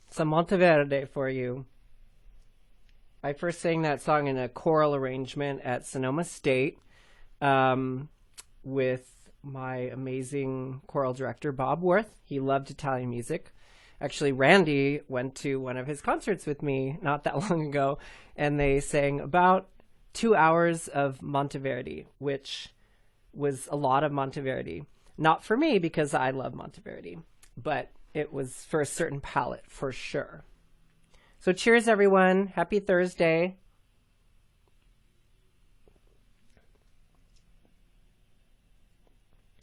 Some Monteverdi for you. I first sang that song in a choral arrangement at Sonoma State with my amazing choral director, Bob Worth. He loved Italian music. Actually, Randy went to one of his concerts with me not that long ago, and they sang about 2 hours of Monteverdi, which was a lot of Monteverdi. Not for me, because I love Monteverdi, but it was for a certain palate, for sure. So cheers, everyone. Happy Thursday.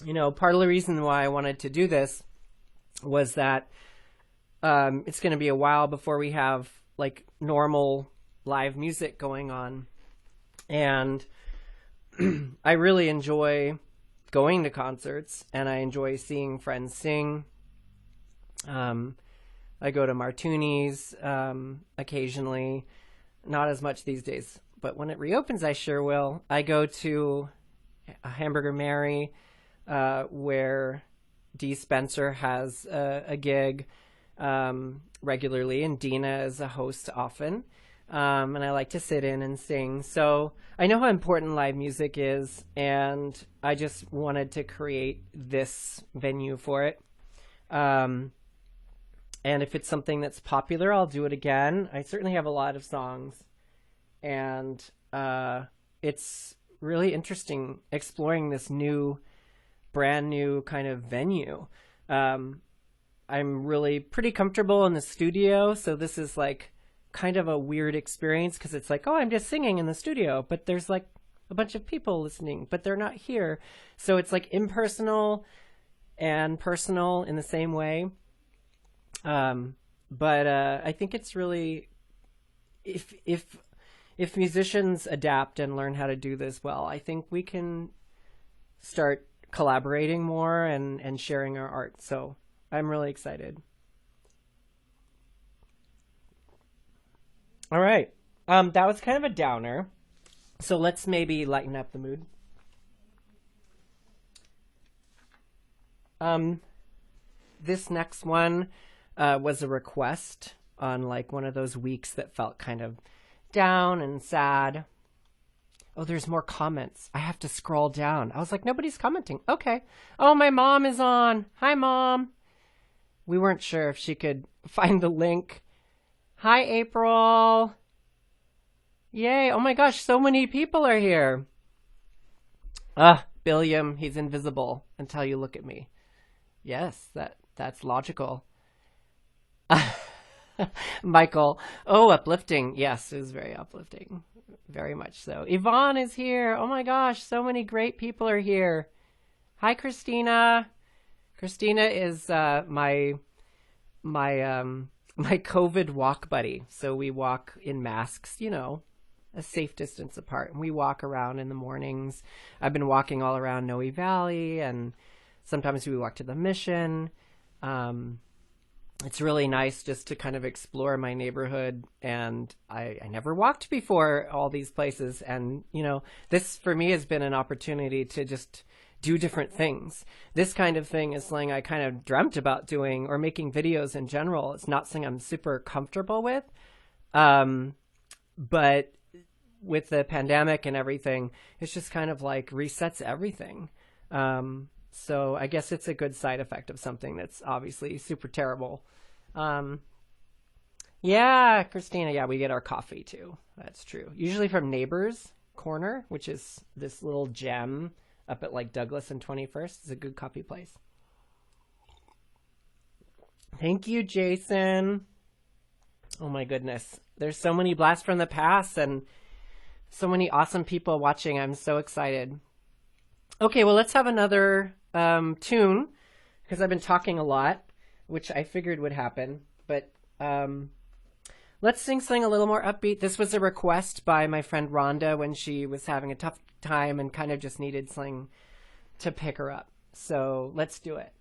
You know, part of the reason why I wanted to do this was that it's going to be a while before we have, like, normal live music going on. And I really enjoy going to concerts, and I enjoy seeing friends sing. I go to Martuni's occasionally, not as much these days, but when it reopens, I sure will. I go to Hamburger Mary, where Dee Spencer has a gig regularly, and Dina is a host often, and I like to sit in and sing. So I know how important live music is, and I just wanted to create this venue for it. And if it's something that's popular, I'll do it again. I certainly have a lot of songs, and it's really interesting exploring this brand new kind of venue. I'm really pretty comfortable in the studio, so this is like kind of a weird experience because it's like, oh, I'm just singing in the studio, but there's like a bunch of people listening, but they're not here. So it's like impersonal and personal in the same way. But I think it's really, if musicians adapt and learn how to do this well, I think we can start collaborating more and sharing our art. So I'm really excited. All right. That was kind of a downer. So let's maybe lighten up the mood. This next one was a request on like one of those weeks that felt kind of down and sad. Oh, there's more comments. I have to scroll down. I was like, nobody's commenting. Okay. Oh, my mom is on. Hi, Mom. We weren't sure if she could find the link. Hi, April. Yay. Oh my gosh, so many people are here. Billiam, he's invisible until you look at me. Yes, that's logical. Michael, oh, uplifting. Yes, it was very uplifting. Very much so. Yvonne is here. Oh my gosh, so many great people are here. Hi, Christina. Christina is my COVID walk buddy. So we walk in masks, you know, a safe distance apart. And we walk around in the mornings. I've been walking all around Noe Valley, and sometimes we walk to the Mission. it's really nice just to kind of explore my neighborhood. And I never walked before all these places. And, you know, this for me has been an opportunity to just do different things. This kind of thing is something I kind of dreamt about doing, or making videos in general. It's not something I'm super comfortable with. But with the pandemic and everything, it's just kind of like resets everything. So I guess it's a good side effect of something that's obviously super terrible. Yeah, Christina, yeah, we get our coffee too. That's true. Usually from Neighbors Corner, which is this little gem up at like Douglas and 21st. It's a good coffee place. Thank you, Jason. Oh my goodness. There's so many blasts from the past and so many awesome people watching. I'm so excited. Okay, well, let's have another tune, because I've been talking a lot, which I figured would happen. But let's sing something a little more upbeat. This was a request by my friend Rhonda when she was having a tough time and kind of just needed something to pick her up. So let's do it.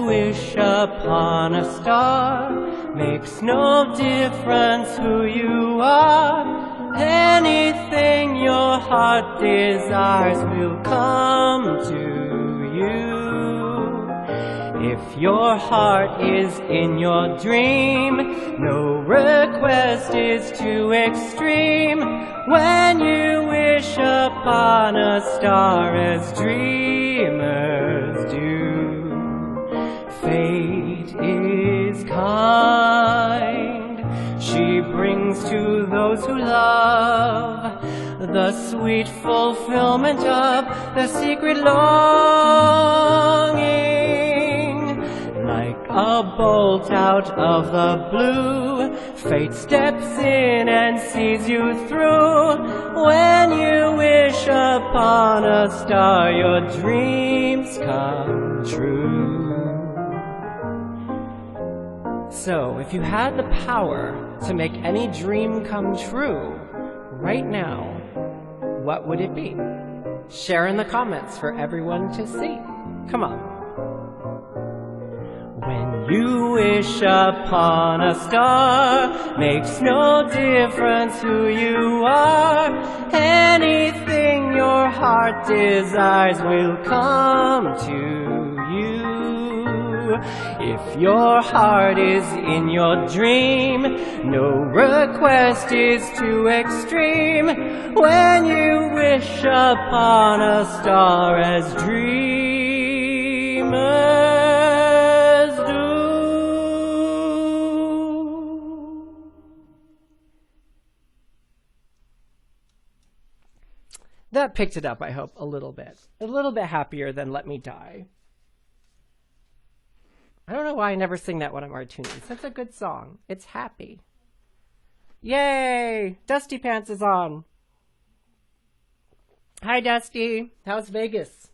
Wish upon a star, makes no difference who you are. Anything your heart desires will come to you. If your heart is in your dream, no request is too extreme. When you wish upon a star as dreamers do, fate is kind. She brings to those who love the sweet fulfillment of the secret longing. Like a bolt out of the blue, fate steps in and sees you through. When you wish upon a star, your dreams come true. So, if you had the power to make any dream come true right now, what would it be? Share in the comments for everyone to see. Come on. When you wish upon a star, makes no difference who you are. Anything your heart desires will come to you. If your heart is in your dream, no request is too extreme. When you wish upon a star as dreamers do. That picked it up, I hope, a little bit. A little bit happier than Let Me Die. I don't know why I never sing that when I'm cartooning. That's a good song. It's happy. Yay! Dusty Pants is on. Hi, Dusty. How's Vegas?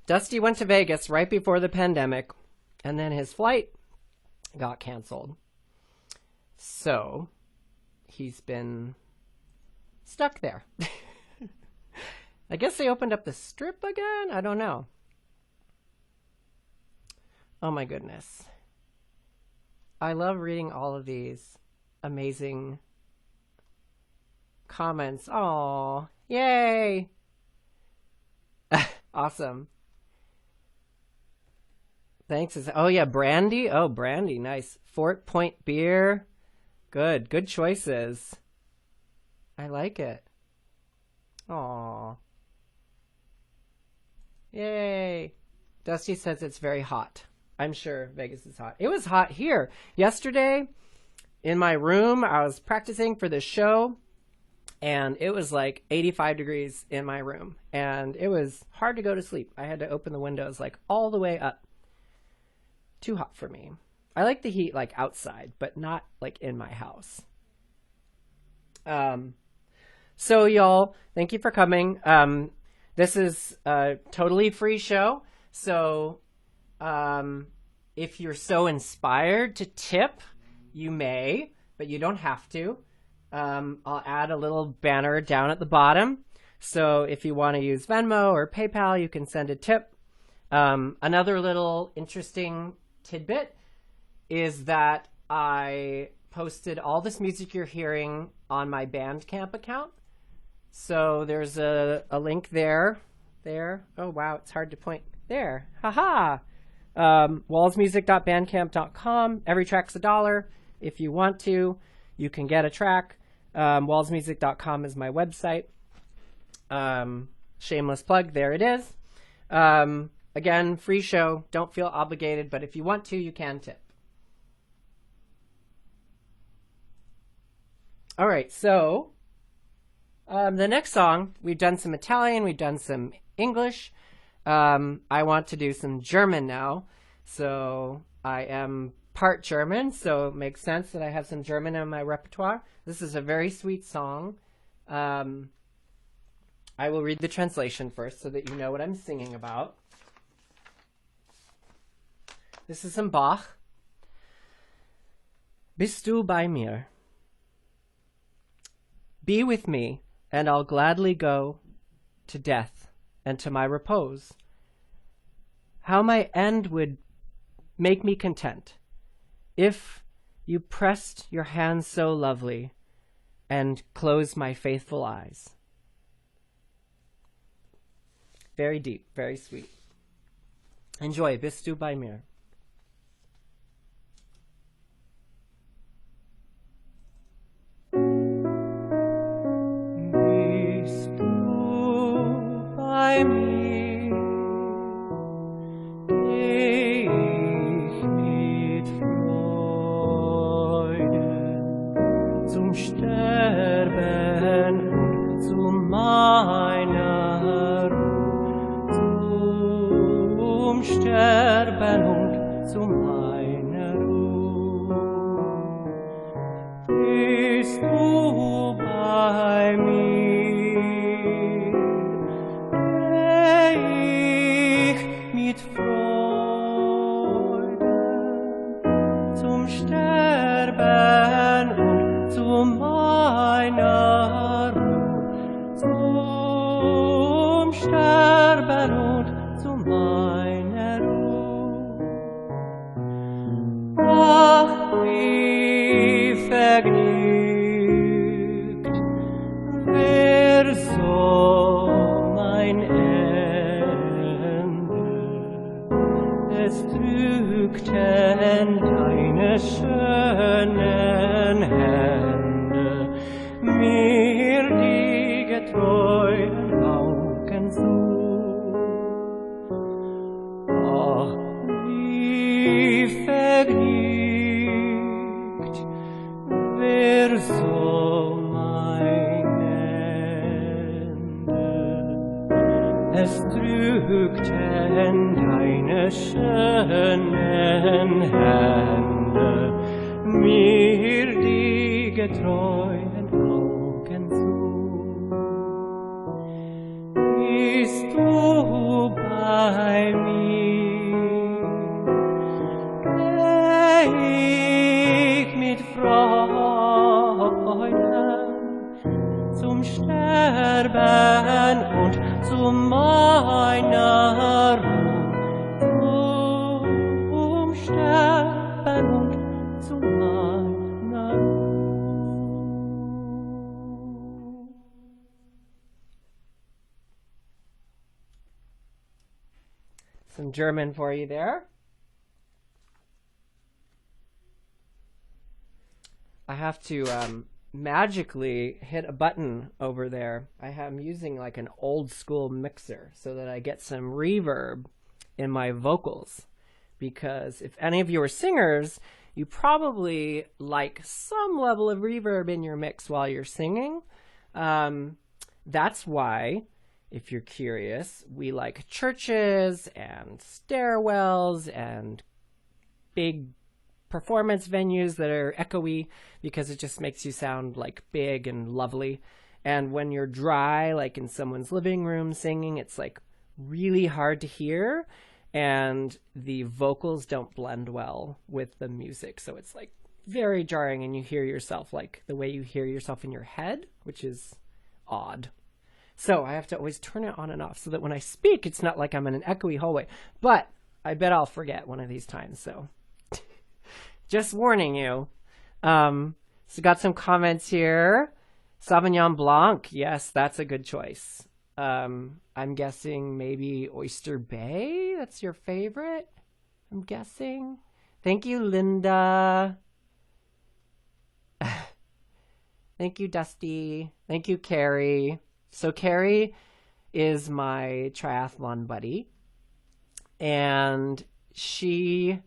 Dusty went to Vegas right before the pandemic, and then his flight got canceled. So, he's been stuck there. I guess they opened up the Strip again? I don't know. Oh my goodness. I love reading all of these amazing comments. Aw, yay. Awesome. Thanks. Oh yeah, Brandy. Oh, Brandy, nice. Fort Point beer. Good choices. I like it. Aw. Yay. Dusty says it's very hot. I'm sure Vegas is hot. It was hot here. Yesterday, in my room, I was practicing for this show, and it was like 85 degrees in my room, and it was hard to go to sleep. I had to open the windows like all the way up. Too hot for me. I like the heat like outside, but not like in my house. So y'all, thank you for coming. This is a totally free show, so If you're so inspired to tip, you may, but you don't have to. I'll add a little banner down at the bottom. So if you want to use Venmo or PayPal, you can send a tip. Another little interesting tidbit is that I posted all this music you're hearing on my Bandcamp account. So there's a link there. Oh, wow, it's hard to point. There. Haha. Wallsmusic.bandcamp.com. Every track's $1. If you want to, you can get a track. Wallsmusic.com is my website. Shameless plug. There it is. Again, free show. Don't feel obligated, but if you want to, you can tip. All right, so the next song, we've done some Italian, we've done some English. I want to do some German now. So I am part German, so it makes sense that I have some German in my repertoire. This is a very sweet song. I will read the translation first so that you know what I'm singing about. This is some Bach. Bist du bei mir? Be with me, and I'll gladly go to death and to my repose. How my end would make me content if you pressed your hands so lovely and closed my faithful eyes. Very deep, very sweet. Enjoy, Bist Du Bei Mir. Bist du bei mir, geh ich mit Freude zum Sterben und zu meiner Ruhe, zum Sterben und zu meiner Ruhe. Bist du bei mir, geh ich mit Freude zum Sterben und zu meiner Ruhe, zum Sterben und zu meiner Ruhe. Ach, wie vergnügt wär so mein Ende, es drückten deine schönen Hände mir die getreuen Augen zu. Ach, wie vergnügt wär so mein Ende, es drückten deine schönen Hände mir die getreuen Augen zu. Bist du bei mir, geh ich mit Freuden zum Sterben und zu meiner Ruhe, zum Sterben und zu meiner Ruhe. Some German for you there. I have to magically hit a button over there. I'm using like an old school mixer so that I get some reverb in my vocals, because if any of you are singers, you probably like some level of reverb in your mix while you're singing. That's why, if you're curious, we like churches and stairwells and big performance venues that are echoey, because it just makes you sound like big and lovely. And when you're dry, like in someone's living room singing, it's like really hard to hear. and the vocals don't blend well with the music. So it's like very jarring, and you hear yourself like the way you hear yourself in your head, which is odd. So I have to always turn it on and off so that when I speak, it's not like I'm in an echoey hallway. But I bet I'll forget one of these times. So just warning you. So got some comments here. Sauvignon Blanc. Yes, that's a good choice. I'm guessing maybe Oyster Bay. That's your favorite, I'm guessing. Thank you, Linda. Thank you, Dusty. Thank you, Carrie. So Carrie is my triathlon buddy. And she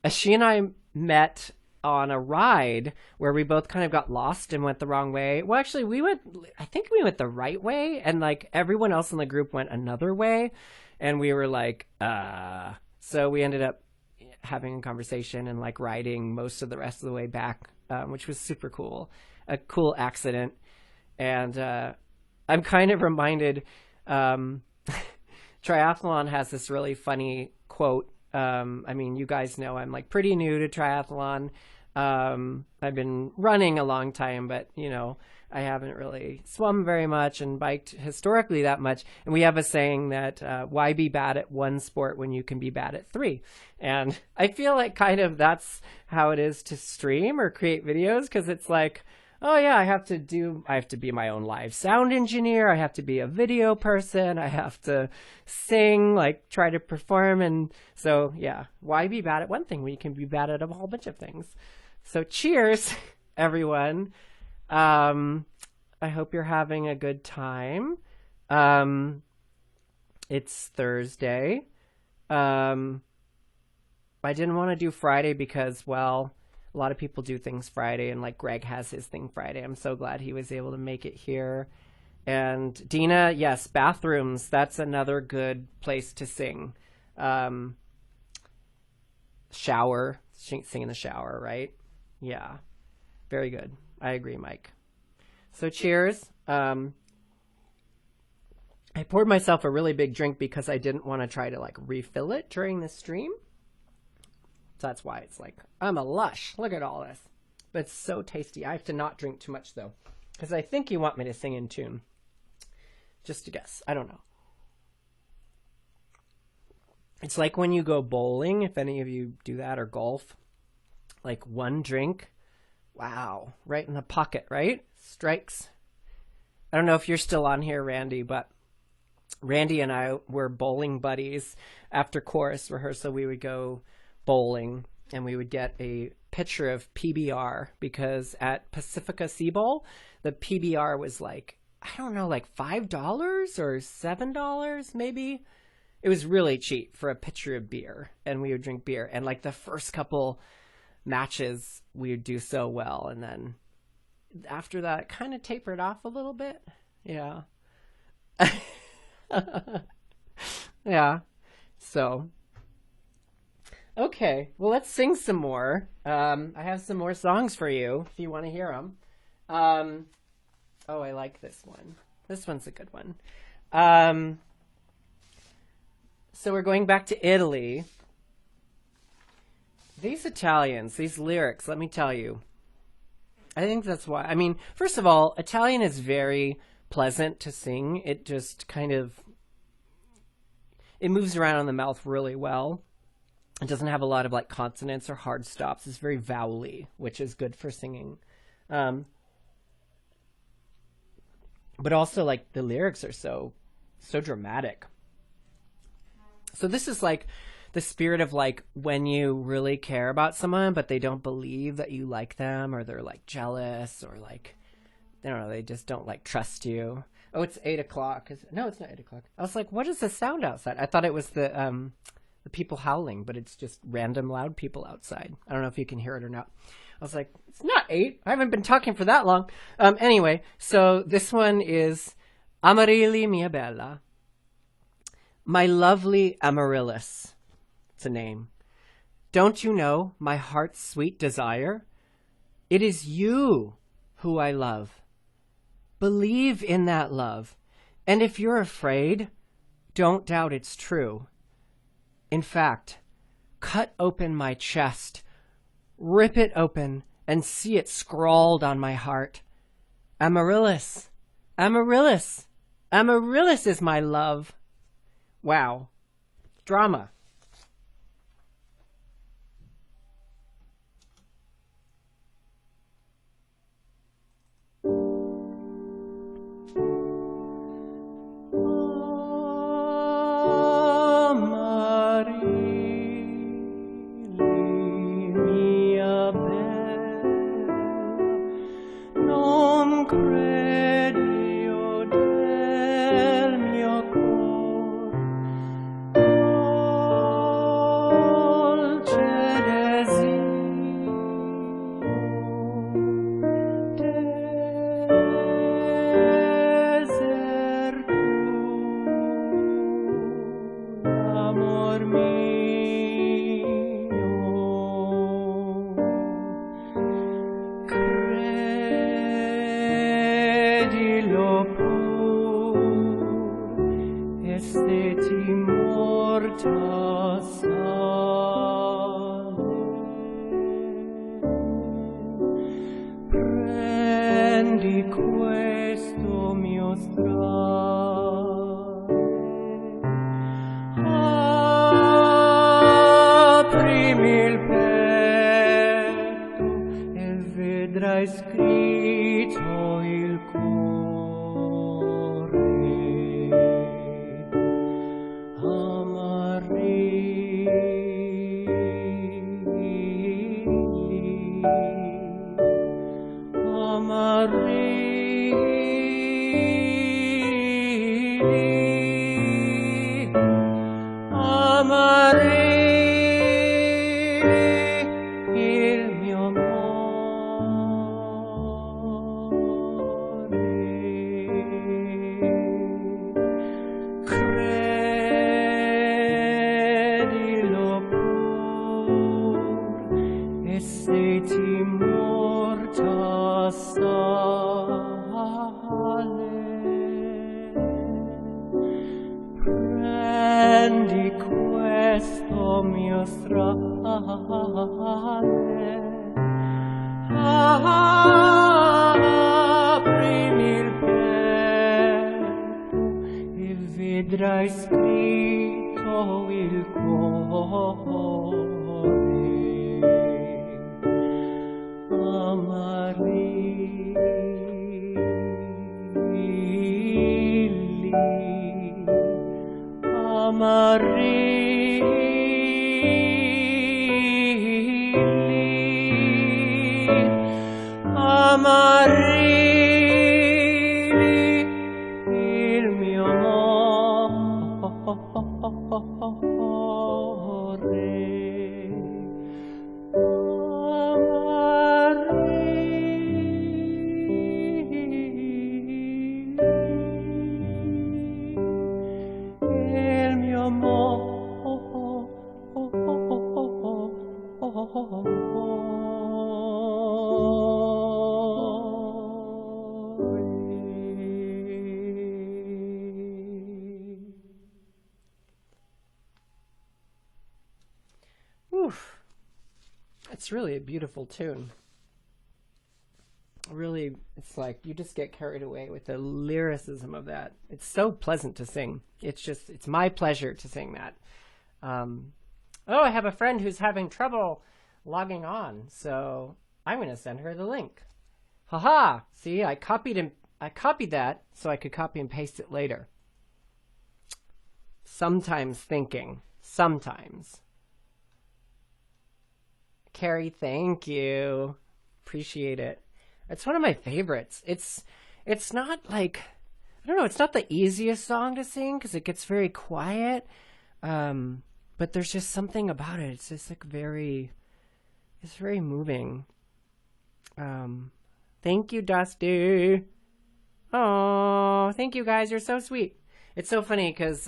and I met on a ride where we both kind of got lost and went the wrong way. Well, actually, I think we went the right way, and like everyone else in the group went another way, and we were like, so we ended up having a conversation and like riding most of the rest of the way back, which was super cool. A cool accident. And I'm kind of reminded, triathlon has this really funny quote. I mean, you guys know I'm like pretty new to triathlon. I've been running a long time, but you know, I haven't really swum very much and biked historically that much. And we have a saying that, why be bad at one sport when you can be bad at three? And I feel like kind of that's how it is to stream or create videos. 'Cause it's like, oh yeah, I have to be my own live sound engineer. I have to be a video person. I have to sing, like try to perform. And so, yeah, why be bad at one thing when you can be bad at a whole bunch of things? So cheers, everyone. I hope you're having a good time. It's Thursday. I didn't want to do Friday because, well, a lot of people do things Friday, and like Greg has his thing Friday. I'm so glad he was able to make it here. And Dina, yes, bathrooms. That's another good place to sing. Shower, sing in the shower, right? Yeah, very good. I agree, Mike. So cheers. I poured myself a really big drink because I didn't want to try to like refill it during the stream. So that's why it's like, I'm a lush. Look at all this. But it's so tasty. I have to not drink too much though, because I think you want me to sing in tune. Just to guess. I don't know. It's like when you go bowling, if any of you do that, or golf, like one drink, wow, right in the pocket, right? Strikes. I don't know if you're still on here, Randy, but Randy and I were bowling buddies. After chorus rehearsal, we would go bowling, and we would get a pitcher of PBR, because at Pacifica Sea Bowl, the PBR was like, I don't know, like $5 or $7 maybe. It was really cheap for a pitcher of beer, and we would drink beer. And like the first couple matches, we would do so well, and then after that, it kind of tapered off a little bit. Yeah. Yeah. So, okay. Well, let's sing some more. I have some more songs for you if you want to hear them. Oh, I like this one. This one's a good one. So we're going back to Italy. These Italians, these lyrics, let me tell you. I think that's why. I mean, first of all, Italian is very pleasant to sing. It just kind of, it moves around in the mouth really well. It doesn't have a lot of like consonants or hard stops. It's very vowely, which is good for singing. But also like the lyrics are so dramatic. So this is like the spirit of like when you really care about someone, but they don't believe that you like them, or they're like jealous, or like, I don't know, they just don't like trust you. Oh, it's 8 o'clock. No, it's not 8 o'clock. I was like, what is the sound outside? I thought it was the people howling, but it's just random loud people outside. I don't know if you can hear it or not. I was like, it's not 8. I haven't been talking for that long. Anyway, so this one is Amarilli mia bella. My lovely Amaryllis. It's a name. Don't you know my heart's sweet desire? It is you who I love. Believe in that love. And if you're afraid, don't doubt it's true. In fact, cut open my chest, rip it open, and see it scrawled on my heart. Amaryllis, Amaryllis, Amaryllis is my love. Wow. Drama. It's really a beautiful tune. Really, it's like you just get carried away with the lyricism of that. It's so pleasant to sing. It's my pleasure to sing that. Oh, I have a friend who's having trouble logging on, so I'm going to send her the link. Haha! See, I copied that so I could copy and paste it later. Sometimes thinking. Sometimes. Carrie, thank you. Appreciate it. It's one of my favorites. It's not like, I don't know, it's not the easiest song to sing because it gets very quiet. But there's just something about it. It's just like it's very moving. Thank you, Dusty. Oh, thank you guys. You're so sweet. It's so funny because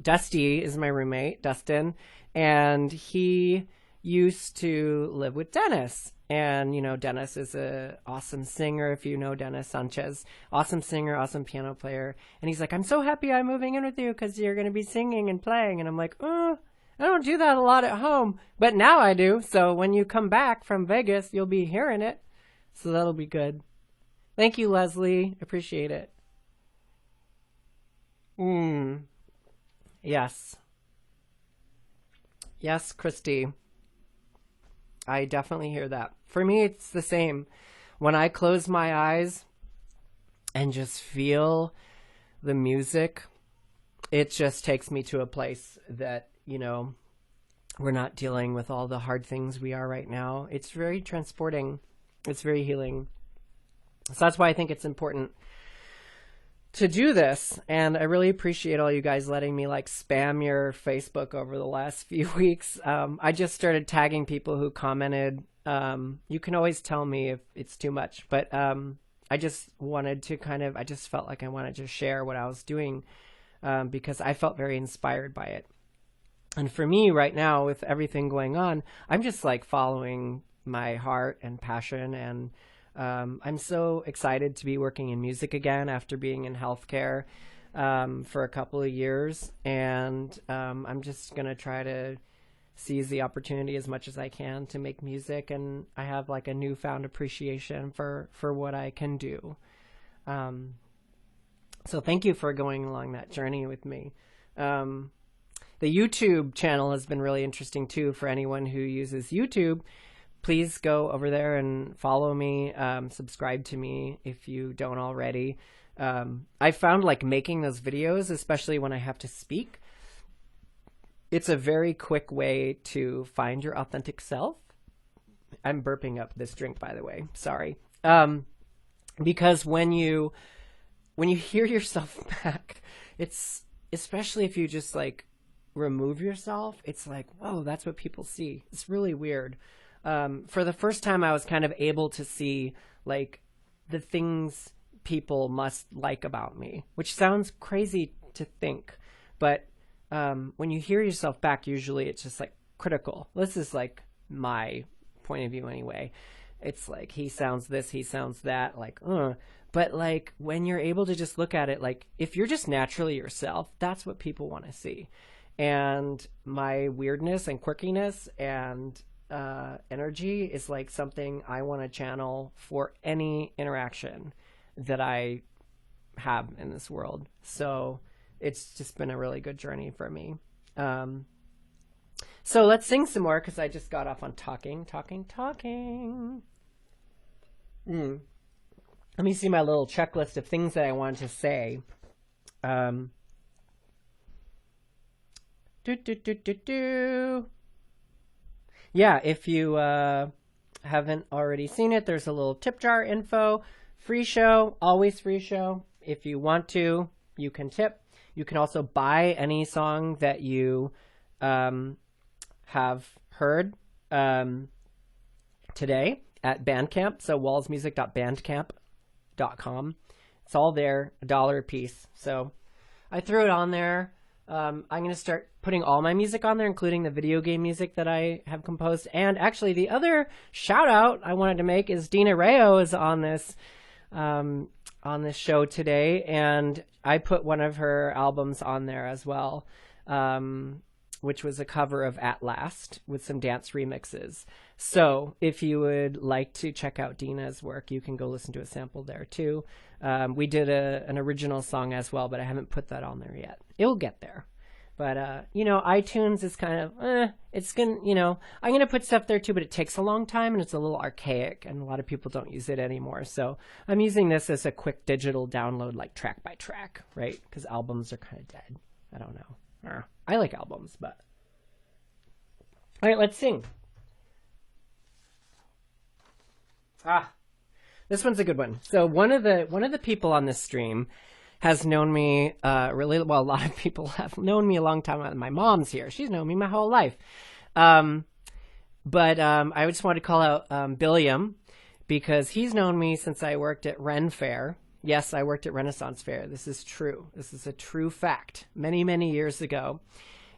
Dusty is my roommate, Dustin, and he used to live with Dennis. And, you know, Dennis is a awesome singer, if you know Dennis Sanchez. Awesome singer, awesome piano player. And he's like, I'm so happy I'm moving in with you because you're going to be singing and playing. And I'm like, oh, I don't do that a lot at home. But now I do. So when you come back from Vegas, you'll be hearing it. So that'll be good. Thank you, Leslie. Appreciate it. Yes. Yes, Christy. I definitely hear that. For me, it's the same. When I close my eyes and just feel the music, it just takes me to a place that, you know, we're not dealing with all the hard things we are right now. It's very transporting. It's very healing. So that's why I think it's important to do this. And I really appreciate all you guys letting me like spam your Facebook over the last few weeks. I just started tagging people who commented. You can always tell me if it's too much, but I just wanted to I just felt like I wanted to share what I was doing because I felt very inspired by it. And for me right now, with everything going on, I'm just like following my heart and passion, and I'm so excited to be working in music again after being in healthcare for a couple of years. And I'm just going to try to seize the opportunity as much as I can to make music. And I have like a newfound appreciation for what I can do. So thank you for going along that journey with me. The YouTube channel has been really interesting too for anyone who uses YouTube. Please go over there and follow me, subscribe to me if you don't already. I found like making those videos, especially when I have to speak, it's a very quick way to find your authentic self. I'm burping up this drink, by the way. Sorry. Because when you hear yourself back, it's, especially if you just like remove yourself, it's like, whoa, that's what people see. It's really weird. For the first time, I was kind of able to see like the things people must like about me, which sounds crazy to think, but when you hear yourself back, usually it's just like critical. This is like my point of view anyway. It's like, he sounds this, he sounds that, like, but like when you're able to just look at it, like if you're just naturally yourself, that's what people want to see. And my weirdness and quirkiness and energy is like something I want to channel for any interaction that I have in this world. So it's just been a really good journey for me. So let's sing some more, because I just got off on talking. Let me see my little checklist of things that I wanted to say. Yeah, if you haven't already seen it, there's a little tip jar info. Free show, always free show. If you want to, you can tip. You can also buy any song that you have heard today at Bandcamp. So wallsmusic.bandcamp.com. It's all there, $1 a piece. So I threw it on there. I'm going to start putting all my music on there, including the video game music that I have composed. And actually, the other shout out I wanted to make is Dina Rayo is on this show today, and I put one of her albums on there as well, which was a cover of At Last with some dance remixes. So if you would like to check out Dina's work, you can go listen to a sample there too. We did an original song as well, but I haven't put that on there yet. It'll get there. But, you know, iTunes is kind of, it's going to, you know, I'm going to put stuff there too, but it takes a long time and it's a little archaic and a lot of people don't use it anymore. So I'm using this as a quick digital download, like track by track, right? Because albums are kind of dead. I don't know. I like albums, but. All right, let's sing. This one's a good one. So one of the people on this stream has known me really well. A lot of people have known me a long time. My mom's here. She's known me my whole life. But I just want to call out Billiam, because he's known me since I worked at Ren Fair. Yes, I worked at Renaissance Fair. This is true. This is a true fact. Many, many years ago.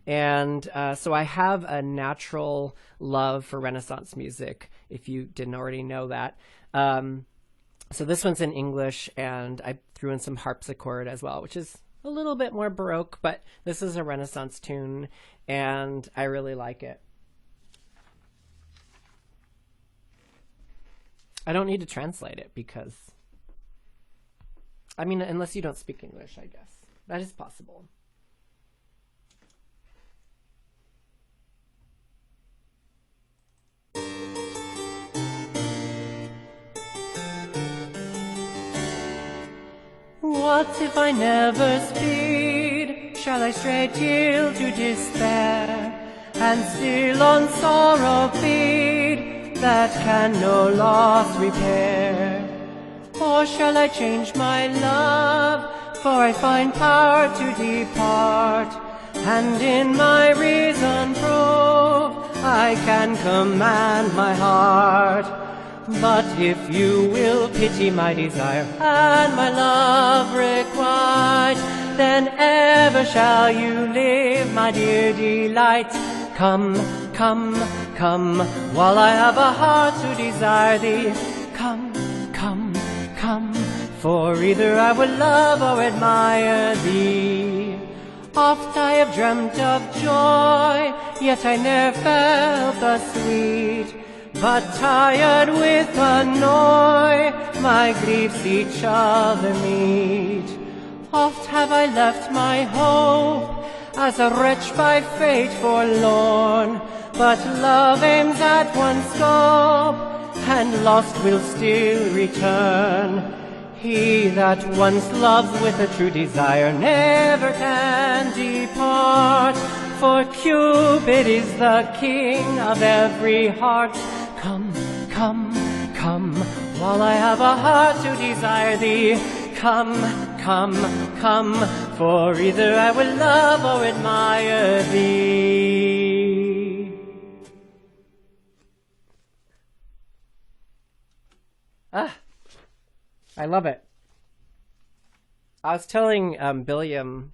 And so I have a natural love for Renaissance music, if you didn't already know that. So this one's in English, and I threw in some harpsichord as well, which is a little bit more Baroque, but this is a Renaissance tune, and I really like it. I don't need to translate it because, I mean, unless you don't speak English, I guess. That is possible. What if I never speed? Shall I straight yield to despair, and still on sorrow feed, that can no loss repair? Or shall I change my love, for I find power to depart, and in my reason prove I can command my heart? But if you will pity my desire and my love requite, then ever shall you live, my dear delight. Come, come, come, while I have a heart to desire thee. Come, come, come, for either I will love or admire thee. Oft I have dreamt of joy, yet I ne'er felt the sweet. But tired with annoy, my griefs each other meet. Oft have I left my hope, as a wretch by fate forlorn. But love aims at one scope, and lost will still return. He that once loves with a true desire never can depart. For Cupid is the king of every heart. Come, come, come, while I have a heart to desire thee. Come, come, come, for either I will love or admire thee. Ah, I love it. I was telling Billiam,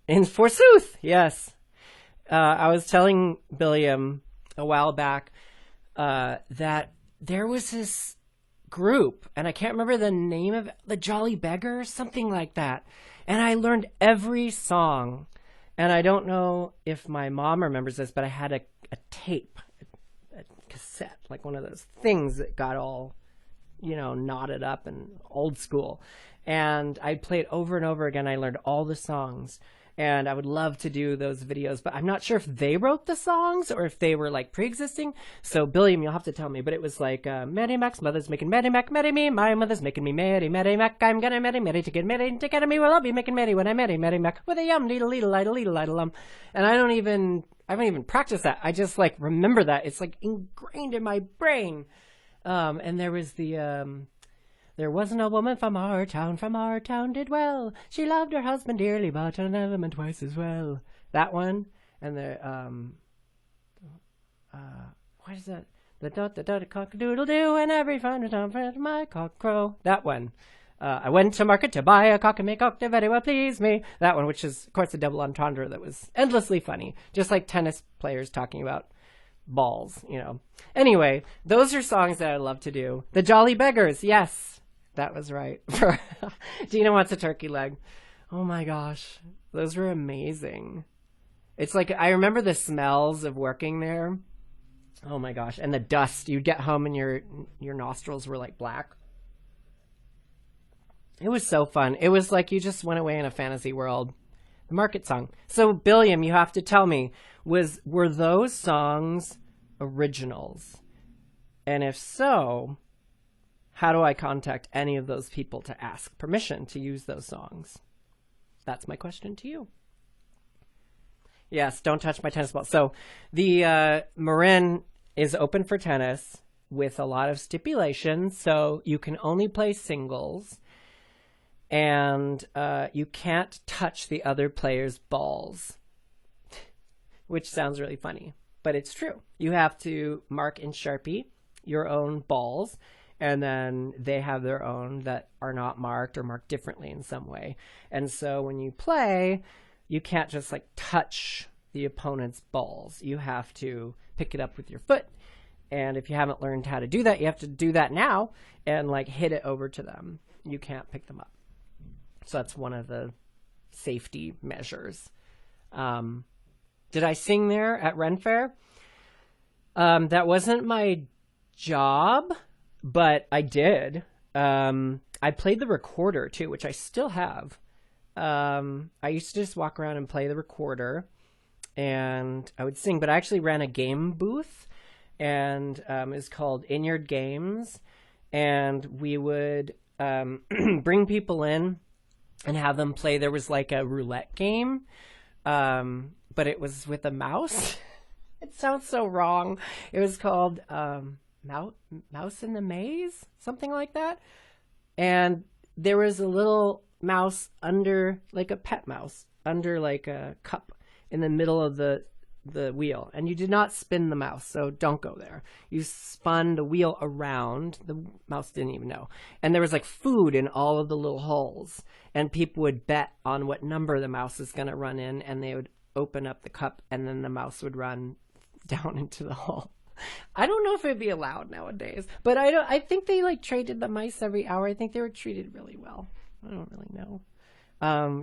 in forsooth, yes. I was telling Billiam a while back that there was this group, and I can't remember the name of it, the Jolly Beggars, something like that. And I learned every song. And I don't know if my mom remembers this, but I had a tape, a cassette, like one of those things that got all, you know, knotted up and old school. And I'd play it over and over again. I learned all the songs. And I would love to do those videos, but I'm not sure if they wrote the songs or if they were like pre-existing. So Billiam, you'll have to tell me. But it was like, Mary Mac's mother's making Mary Mac, marry me. My mother's making me Mary Mac. I'm gonna marry to get married. Take care of me. Well, I'll be making Mary when I marry Mac with a yum, leedle, leedle, leedle, leedle, leedle, And I haven't even practiced that. I just like remember that. It's like ingrained in my brain. And there was the, there wasn't a woman from our town did well. She loved her husband dearly, but another man twice as well. That one. And the, what is that? The dot cock-a-doodle-doo, and every fine return for my cock crow. That one. I went to market to buy a cock and make cock to very well please me. That one, which is, of course, a double entendre that was endlessly funny. Just like tennis players talking about balls, you know. Anyway, those are songs that I love to do. The Jolly Beggars, yes. That was right. Gina wants a turkey leg. Oh my gosh. Those were amazing. It's like, I remember the smells of working there. Oh my gosh. And the dust. You'd get home and your nostrils were like black. It was so fun. It was like you just went away in a fantasy world. The market song. So Billiam, you have to tell me, were those songs originals? And if so, how do I contact any of those people to ask permission to use those songs? That's my question to you. Yes, don't touch my tennis ball. So the Marin is open for tennis with a lot of stipulations. So you can only play singles, and you can't touch the other player's balls, which sounds really funny, but it's true. You have to mark in Sharpie your own balls, and then they have their own that are not marked or marked differently in some way. And so when you play, you can't just like touch the opponent's balls. You have to pick it up with your foot. And if you haven't learned how to do that, you have to do that now and like hit it over to them. You can't pick them up. So that's one of the safety measures. Did I sing there at Ren Fair? That wasn't my job, but I did. I played the recorder too, which I still have. I used to just walk around and play the recorder and I would sing, but I actually ran a game booth and it's called Inyard Games. And we would bring people in and have them play. There was like a roulette game, but it was with a mouse. It sounds so wrong. It was called Mouse in the Maze, something like that. And there was a little mouse under, like a pet mouse, under like a cup in the middle of the wheel. And you did not spin the mouse, so don't go there. You spun the wheel around. The mouse didn't even know. And there was like food in all of the little holes. And people would bet on what number the mouse is going to run in, and they would open up the cup, and then the mouse would run down into the hole. I don't know if it'd be allowed nowadays, but I think they like traded the mice every hour. I think they were treated really well. I don't really know.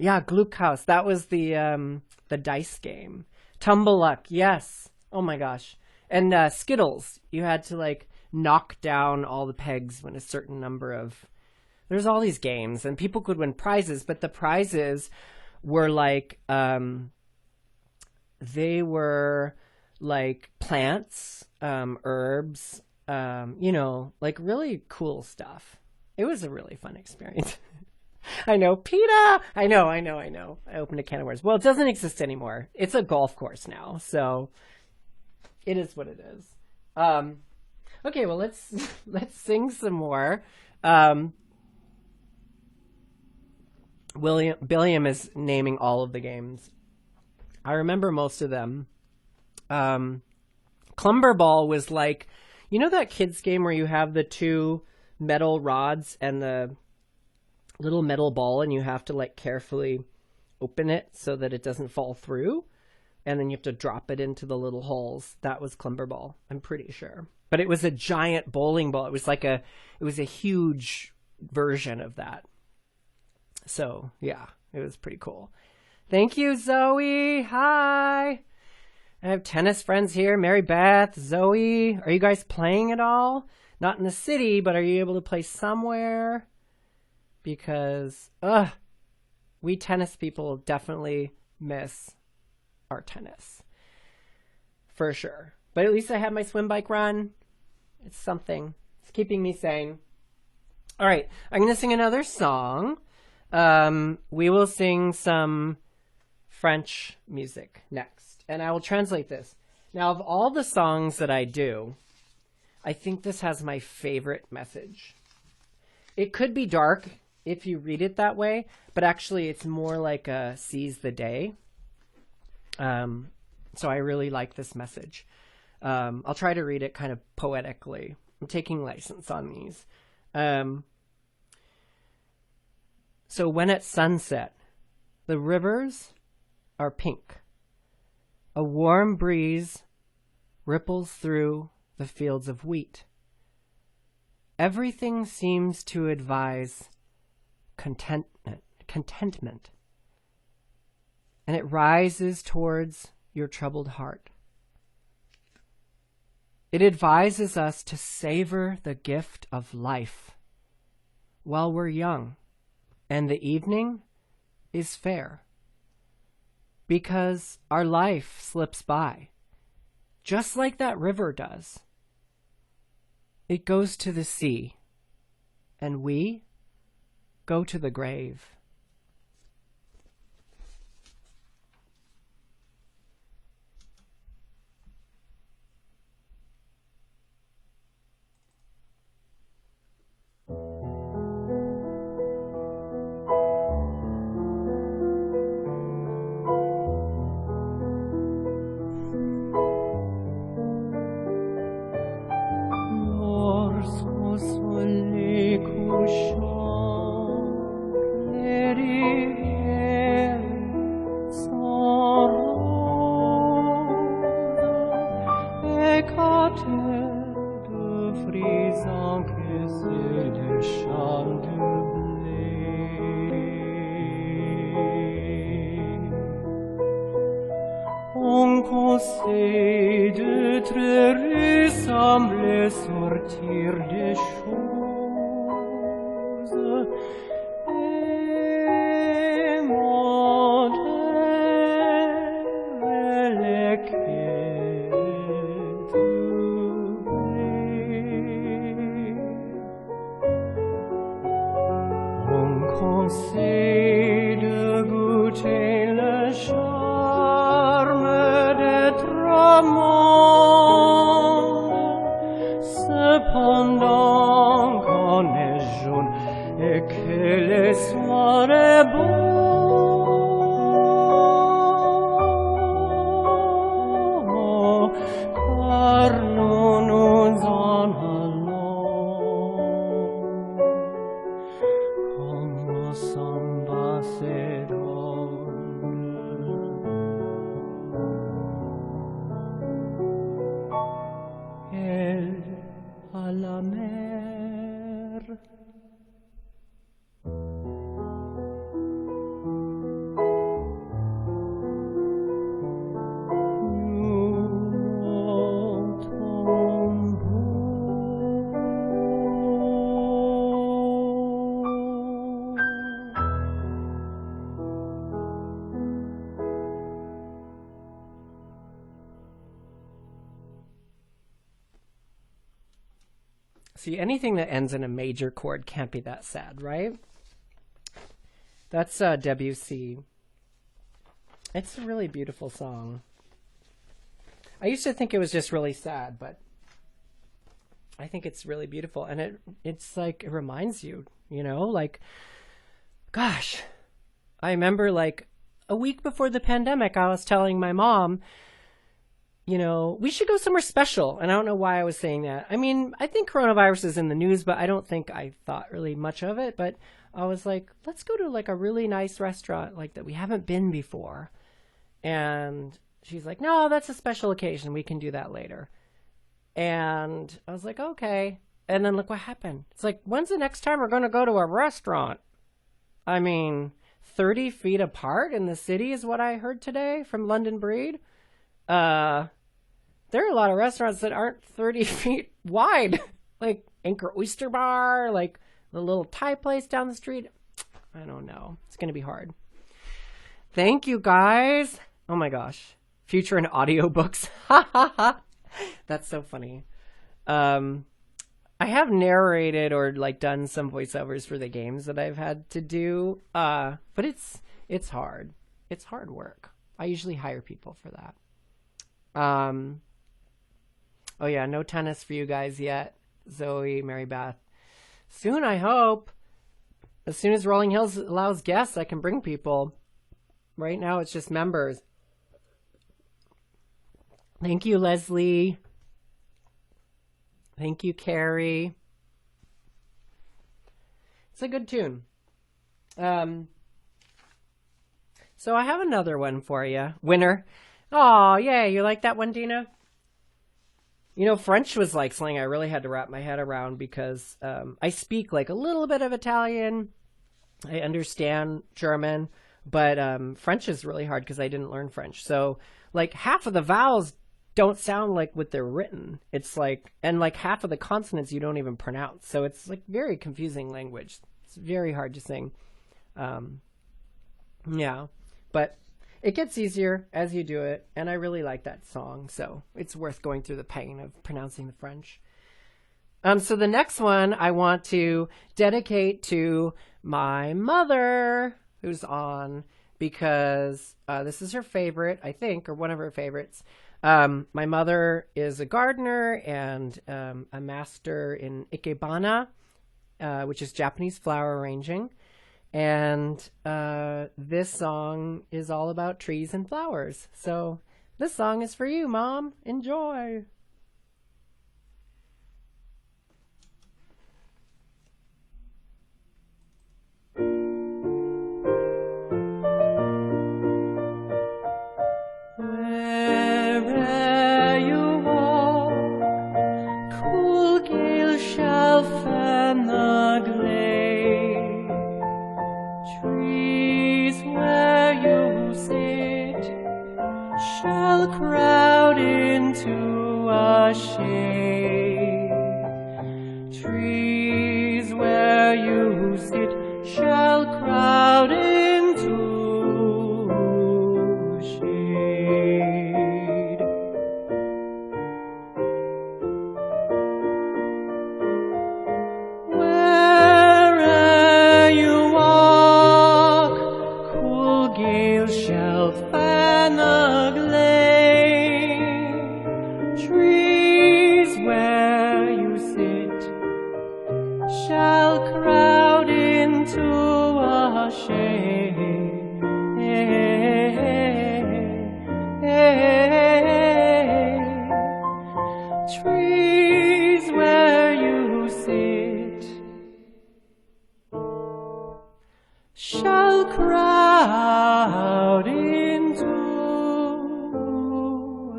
Yeah, Gluckhaus. That was the dice game. Tumble Luck. Yes. Oh my gosh. And Skittles. You had to like knock down all the pegs when a certain number of. There's all these games, and people could win prizes, but the prizes were like they were like plants, herbs, you know, like really cool stuff. It was a really fun experience. I know, PETA! I know. I opened a can of worms. Well, it doesn't exist anymore. It's a golf course now, so it is what it is. Okay, well, let's sing some more. Billiam is naming all of the games. I remember most of them. Clumberball was like, you know that kids game where you have the two metal rods and the little metal ball, and you have to like carefully open it so that it doesn't fall through, and then you have to drop it into the little holes. That was Clumberball, I'm pretty sure. But it was a giant bowling ball. It was a huge version of that. So yeah, it was pretty cool. Thank you, Zoe. Hi. I have tennis friends here. Mary Beth, Zoe. Are you guys playing at all? Not in the city, but are you able to play somewhere? Because, we tennis people definitely miss our tennis. For sure. But at least I have my swim bike run. It's something. It's keeping me sane. All right. I'm going to sing another song. We will sing some French music next. And I will translate this. Now, of all the songs that I do, I think this has my favorite message. It could be dark if you read it that way, but actually it's more like a seize the day. So I really like this message. I'll try to read it kind of poetically. I'm taking license on these. So when at sunset, the rivers are pink. A warm breeze ripples through the fields of wheat. Everything seems to advise contentment, and it rises towards your troubled heart. It advises us to savor the gift of life while we're young, and the evening is fair, because our life slips by, just like that river does. It goes to the sea, and we go to the grave. écartées de frisants caissés de champs de blé. On conseille de très ressembler sortir des choses et monter les quais du blé. On conseille de goûter le charme d'être monde, cependant qu'on est jaune et que les soirs est beau. Car nous nous en allons comme aux ambassadeurs elle à la mer. See, anything that ends in a major chord can't be that sad, right? That's Debussy. It's a really beautiful song. I used to think it was just really sad, but I think it's really beautiful. And it's like, it reminds you, you know, like, gosh, I remember like a week before the pandemic, I was telling my mom, you know, we should go somewhere special. And I don't know why I was saying that. I mean, I think coronavirus is in the news, but I don't think I thought really much of it. But I was like, let's go to like a really nice restaurant like that we haven't been before. And she's like, no, that's a special occasion. We can do that later. And I was like, okay. And then look what happened. It's like, when's the next time we're going to go to a restaurant? I mean, 30 feet apart in the city is what I heard today from London Breed. There are a lot of restaurants that aren't 30 feet wide, like Anchor Oyster Bar, like the little Thai place down the street. I don't know. It's going to be hard. Thank you, guys. Oh my gosh. Future in audiobooks. That's so funny. I have narrated or like done some voiceovers for the games that I've had to do. But it's hard. It's hard work. I usually hire people for that. Oh yeah, no tennis for you guys yet. Zoe, Mary Beth. Soon, I hope. As soon as Rolling Hills allows guests, I can bring people. Right now, it's just members. Thank you, Leslie. Thank you, Carrie. It's a good tune. So I have another one for you. Winner. Oh, yeah, you like that one, Dina? You know, French was like something I really had to wrap my head around because I speak like a little bit of Italian. I understand German, but French is really hard because I didn't learn French. So like half of the vowels don't sound like what they're written. It's like, and like half of the consonants you don't even pronounce. So it's like very confusing language. It's very hard to sing. Yeah, but it gets easier as you do it, and I really like that song, so it's worth going through the pain of pronouncing the French. So the next one I want to dedicate to my mother, who's on, because this is her favorite, I think, or one of her favorites. My mother is a gardener and a master in ikebana, which is Japanese flower arranging. And this song is all about trees and flowers. So this song is for you, Mom. Enjoy. Wherever you are, into a shade. Trees where you sit shall crowd into shade. Where'er you walk, cool gales shall fan a glade. Trees where you sit shall crowd into a shade. Trees where you sit shall crowd into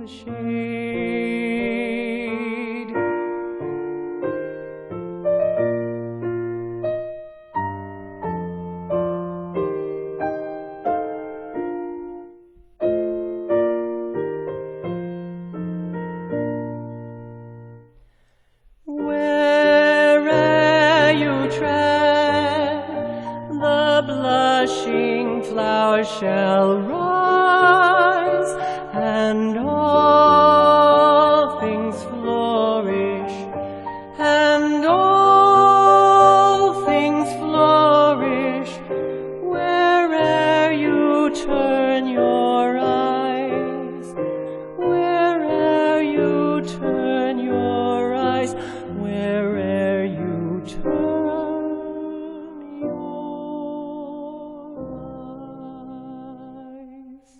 a shade. Where'er you tread, the blushing flower shall rise, and all things flourish, and all things flourish. Where'er you turn your eyes, where'er you turn your eyes, where'er you turn your eyes.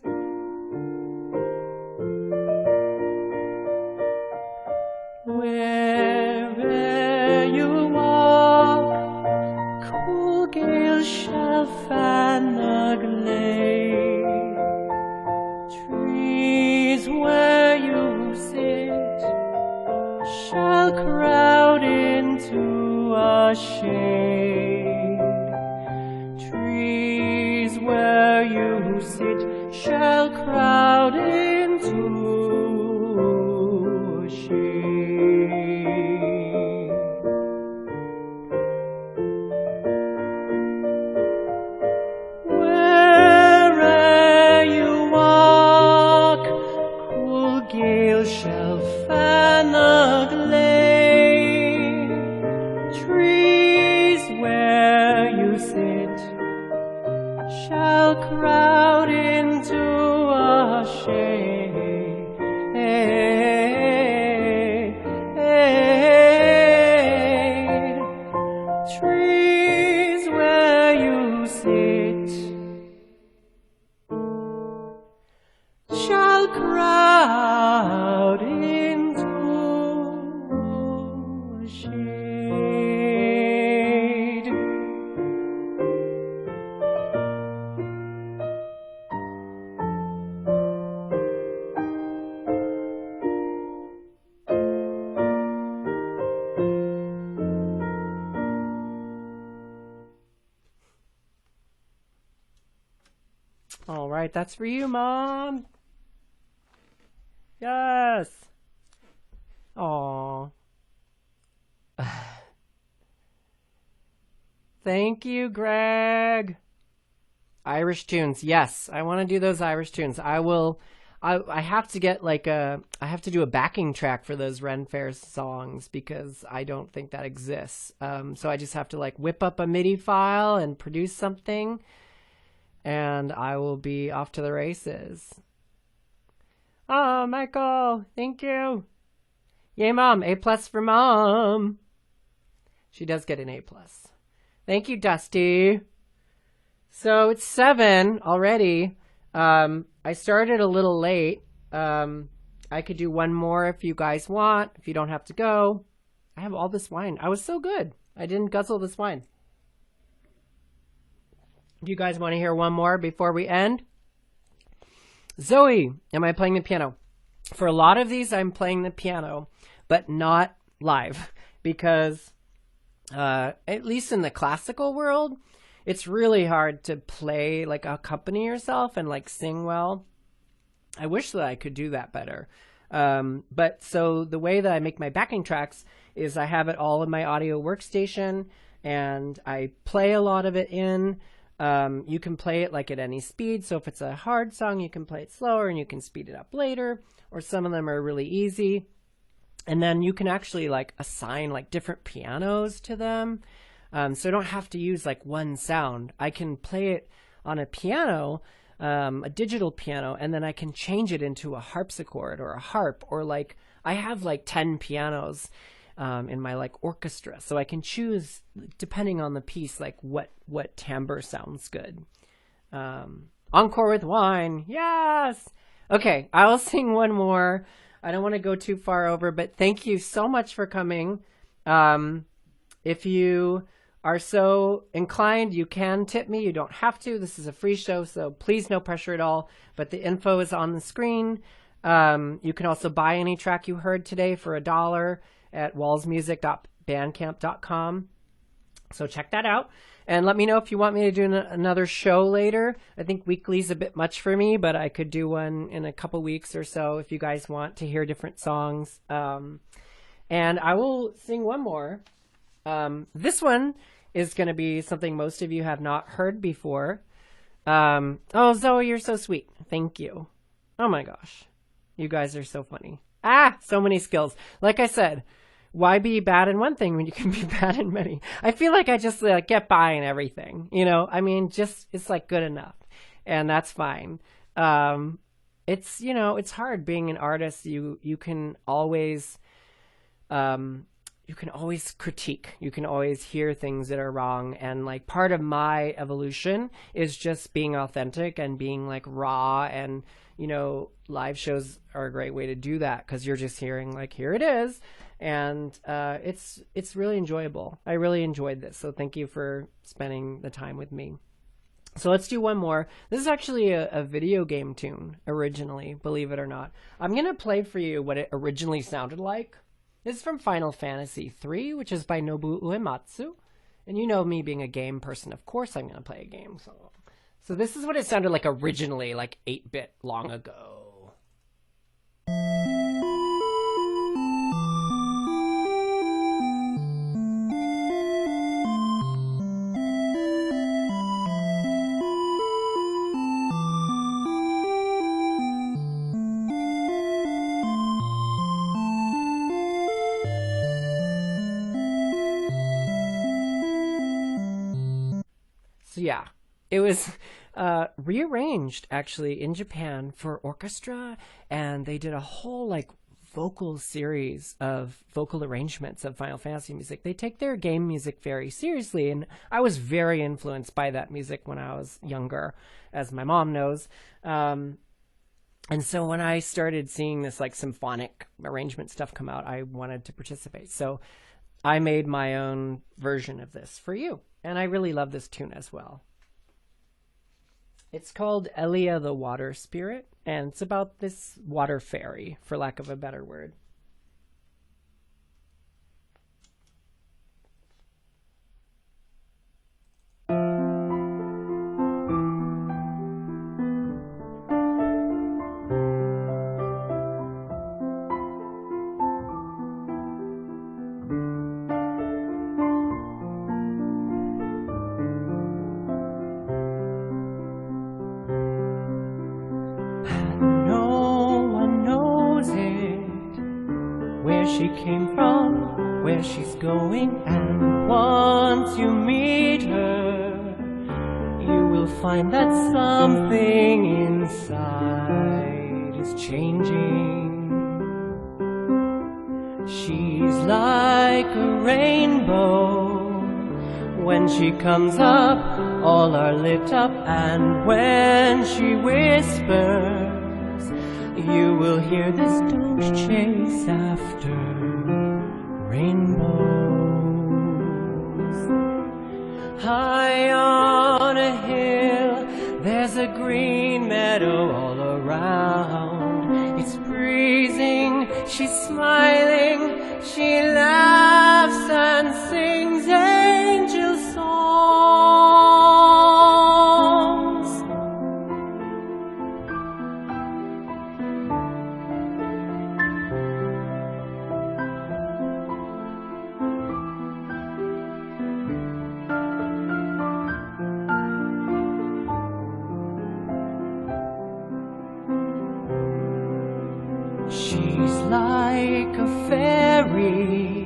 Wherever you walk, cool gales shall fan the glade. Trees where you sit shall crowd into a shade. Trees where you sit shall crowd into a shade. Where'er you walk, cool gales shall fan a glade. Trees where you sit shall crowd into a shade. Trees where you sit shall crowd into a shade. All right, that's for you, Mom. Yes. Aw. Thank you, Greg. Irish tunes. Yes, I want to do those Irish tunes. I will. I have to get like I have to do a backing track for those Ren Fair songs because I don't think that exists. So I just have to like whip up a MIDI file and produce something, and I will be off to the races. Oh, Michael, thank you. Yay, Mom. A+ for Mom. She does get an A+. Thank you, Dusty. So it's 7 already. I started a little late. I could do one more if you guys want, if you don't have to go. I have all this wine. I was so good. I didn't guzzle this wine. Do you guys want to hear one more before we end? Zoe, am I playing the piano? For a lot of these, I'm playing the piano, but not live because, at least in the classical world, it's really hard to play, like, accompany yourself and, like, sing well. I wish that I could do that better. But so the way that I make my backing tracks is I have it all in my audio workstation, and I play a lot of it in. You can play it like at any speed. So if it's a hard song, you can play it slower and you can speed it up later, or some of them are really easy. And then you can actually like assign like different pianos to them. So I don't have to use like one sound. I can play it on a piano, a digital piano, and then I can change it into a harpsichord or a harp, or like I have like 10 pianos in my like orchestra. So I can choose, depending on the piece, like what timbre sounds good. Encore with wine. Yes. Okay. I will sing one more. I don't want to go too far over, but thank you so much for coming. If you are so inclined, you can tip me. You don't have to. This is a free show, so please, no pressure at all. But the info is on the screen. You can also buy any track you heard today for $1 at wallsmusic.bandcamp.com. So check that out. And let me know if you want me to do another show later. I think weekly's a bit much for me, but I could do one in a couple weeks or so if you guys want to hear different songs. And I will sing one more. This one is going to be something most of you have not heard before. Oh, Zoe, you're so sweet. Thank you. Oh my gosh. You guys are so funny. So many skills. Like I said, why be bad in one thing when you can be bad in many? I feel like I just like get by in everything, you know? I mean, just, it's like good enough, and that's fine. It's, you know, it's hard being an artist. You can always critique. You can always hear things that are wrong. And like part of my evolution is just being authentic and being like raw. And, you know, live shows are a great way to do that, because you're just hearing like, here it is. And it's really enjoyable. I really enjoyed this. So thank you for spending the time with me. So let's do one more. This is actually a video game tune originally, believe it or not. I'm going to play for you what it originally sounded like. This is from Final Fantasy III, which is by Nobuo Uematsu. And you know me being a game person, of course I'm going to play a game. So this is what it sounded like originally, like 8-bit long ago. So yeah, it was rearranged actually in Japan for orchestra, and they did a whole like vocal series of vocal arrangements of Final Fantasy music. They take their game music very seriously, and I was very influenced by that music when I was younger, as my mom knows. And so when I started seeing this like symphonic arrangement stuff come out, I wanted to participate. So I made my own version of this for you. And I really love this tune as well. It's called Elia the Water Spirit, and it's about this water fairy, for lack of a better word. She came from, where she's going, and once you meet her, you will find that something inside is changing. She's like a rainbow. When she comes up, all are lit up, and when she whispers, you will hear this don't chase after rainbows. High on a hill, there's a green meadow all around. It's breezing, she's smiling, she laughs and sings angel songs. like a fairy.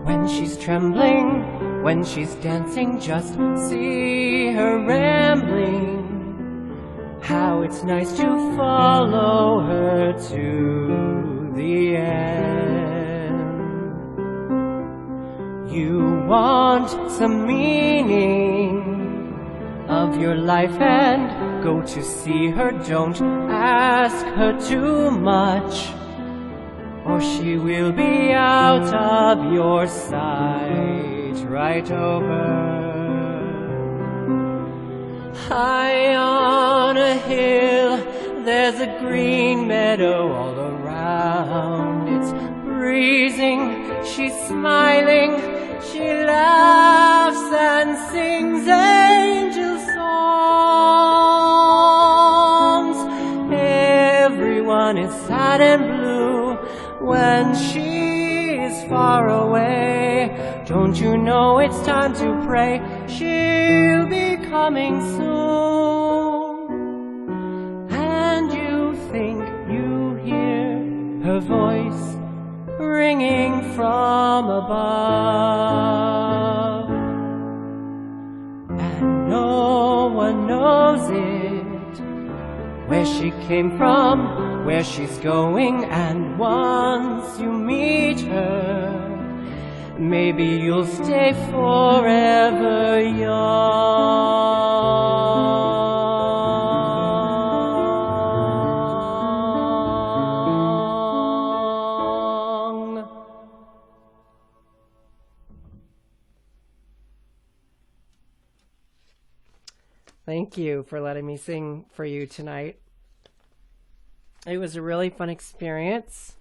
When she's trembling, when she's dancing, just see her rambling. How it's nice to follow her to the end. You want some meaning of your life and go to see her. Don't ask her too much, or she will be out of your sight right over. High on a hill, there's a green meadow all around. It's breezing, she's smiling, she laughs and sings angel songs. Everyone is sad and blue when she is far away. Don't you know it's time to pray? She'll be coming soon. And you think you hear her voice ringing from above, and no one knows it, where she came from, where she's going. And once you meet her, maybe you'll stay forever young. Thank you for letting me sing for you tonight. It was a really fun experience.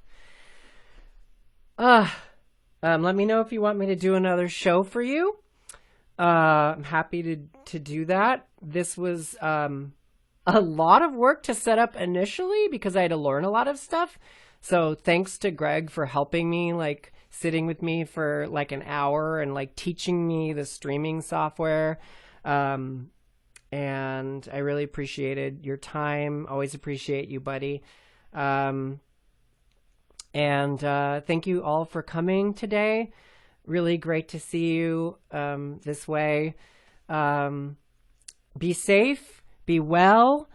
Let me know if you want me to do another show for you. I'm happy to do that. This was a lot of work to set up initially because I had to learn a lot of stuff. So thanks to Greg for helping me, like sitting with me for like an hour and like teaching me the streaming software. And I really appreciated your time. Always appreciate you, buddy. And thank you all for coming today. Really great to see you this way. Be safe, be well.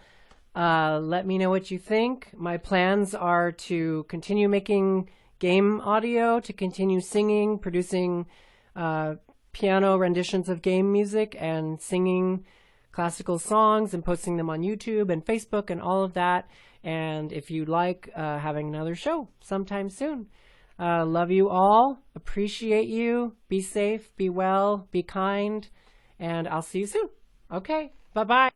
Let me know what you think. My plans are to continue making game audio, to continue singing, producing piano renditions of game music, and singing classical songs and posting them on YouTube and Facebook and all of that. And if you'd like, having another show sometime soon. Love you all. Appreciate you. Be safe, be well, be kind, and I'll see you soon. Okay, bye-bye.